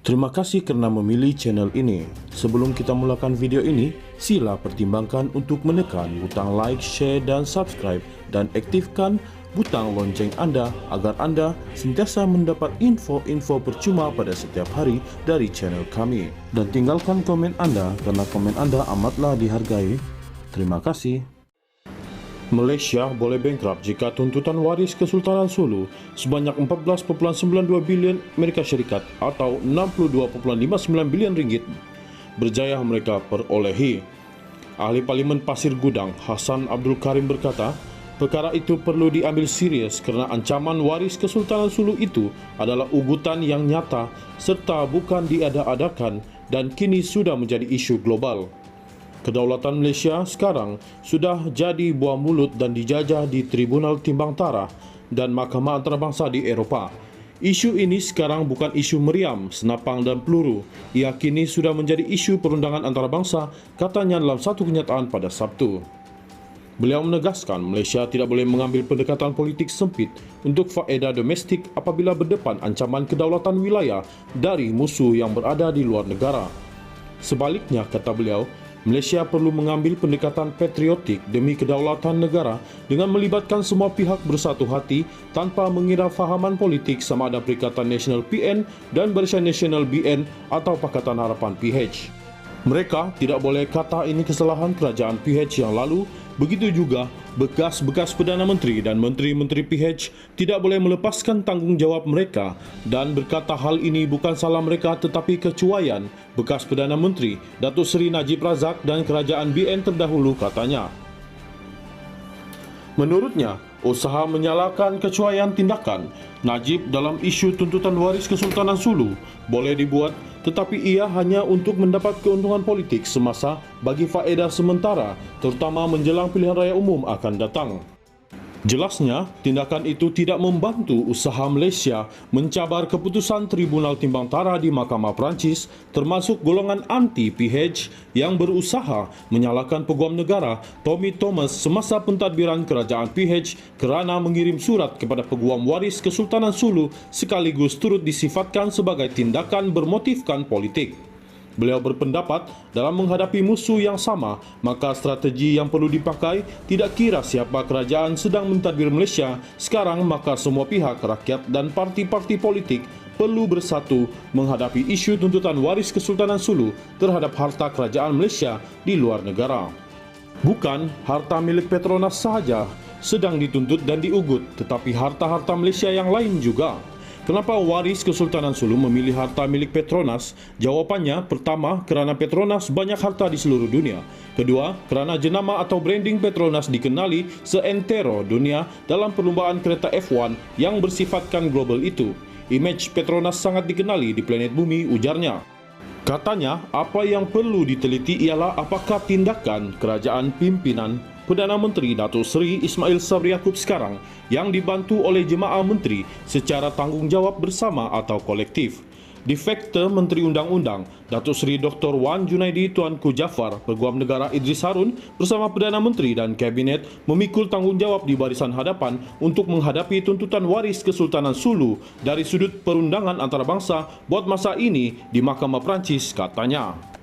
Terima kasih kerana memilih channel ini. Sebelum kita mulakan video ini, sila pertimbangkan untuk menekan butang like, share dan subscribe dan aktifkan butang lonceng anda agar anda sentiasa mendapat info-info percuma pada setiap hari dari channel kami. Dan tinggalkan komen anda kerana komen anda amatlah dihargai. Terima kasih. Malaysia boleh bankrupt jika tuntutan waris Kesultanan Sulu sebanyak 14.92 bilion Amerika Syarikat atau 62.59 bilion ringgit berjaya mereka perolehi. Ahli Parlimen Pasir Gudang Hassan Abdul Karim berkata, perkara itu perlu diambil serius kerana ancaman waris Kesultanan Sulu itu adalah ugutan yang nyata serta bukan diada-adakan dan kini sudah menjadi isu global. Kedaulatan Malaysia sekarang sudah jadi buah mulut dan dijajah di Tribunal Timbang Tarah dan Mahkamah Antarabangsa di Eropah. Isu ini sekarang bukan isu meriam, senapang dan peluru. Ia kini sudah menjadi isu perundangan antarabangsa, katanya dalam satu kenyataan pada Sabtu. Beliau menegaskan Malaysia tidak boleh mengambil pendekatan politik sempit untuk faedah domestik apabila berdepan ancaman kedaulatan wilayah dari musuh yang berada di luar negara. Sebaliknya, kata beliau, Malaysia perlu mengambil pendekatan patriotik demi kedaulatan negara dengan melibatkan semua pihak bersatu hati tanpa mengira fahaman politik sama ada Perikatan Nasional PN dan Barisan Nasional BN atau Pakatan Harapan PH. Mereka tidak boleh kata ini kesalahan kerajaan PH yang lalu. Begitu juga bekas-bekas Perdana Menteri dan Menteri-Menteri PH tidak boleh melepaskan tanggungjawab mereka dan berkata hal ini bukan salah mereka tetapi kecuaian bekas Perdana Menteri Datuk Seri Najib Razak dan kerajaan BN terdahulu, katanya. Menurutnya, usaha menyalahkan kecuaian tindakan Najib dalam isu tuntutan waris Kesultanan Sulu boleh dibuat, tetapi ia hanya untuk mendapat keuntungan politik semasa bagi faedah sementara, terutama menjelang pilihan raya umum akan datang. Jelasnya, tindakan itu tidak membantu usaha Malaysia mencabar keputusan Tribunal Timbang Tarah di Mahkamah Perancis, termasuk golongan anti-PH yang berusaha menyalahkan Peguam Negara Tommy Thomas semasa pentadbiran kerajaan PH kerana mengirim surat kepada Peguam Waris Kesultanan Sulu sekaligus turut disifatkan sebagai tindakan bermotifkan politik. Beliau berpendapat dalam menghadapi musuh yang sama, maka strategi yang perlu dipakai tidak kira siapa kerajaan sedang mentadbir Malaysia sekarang, maka semua pihak, rakyat dan parti-parti politik perlu bersatu menghadapi isu tuntutan waris Kesultanan Sulu terhadap harta kerajaan Malaysia di luar negara. Bukan harta milik Petronas sahaja sedang dituntut dan diugut, tetapi harta-harta Malaysia yang lain juga. Kenapa waris Kesultanan Sulu memilih harta milik Petronas? Jawapannya, pertama, kerana Petronas banyak harta di seluruh dunia. Kedua, kerana jenama atau branding Petronas dikenali seantero dunia dalam perlumbaan kereta F1 yang bersifatkan global itu. Imej Petronas sangat dikenali di planet bumi, ujarnya. Katanya, apa yang perlu diteliti ialah apakah tindakan kerajaan pimpinan Perdana Menteri Datuk Seri Ismail Sabri Yaakob sekarang yang dibantu oleh jemaah menteri secara tanggungjawab bersama atau kolektif. Di Fakta Menteri Undang-Undang, Datuk Seri Dr. Wan Junaidi Tuanku Jaafar, Peguam Negara Idris Harun bersama Perdana Menteri dan Kabinet memikul tanggungjawab di barisan hadapan untuk menghadapi tuntutan waris Kesultanan Sulu dari sudut perundangan antarabangsa buat masa ini di Mahkamah Perancis, katanya.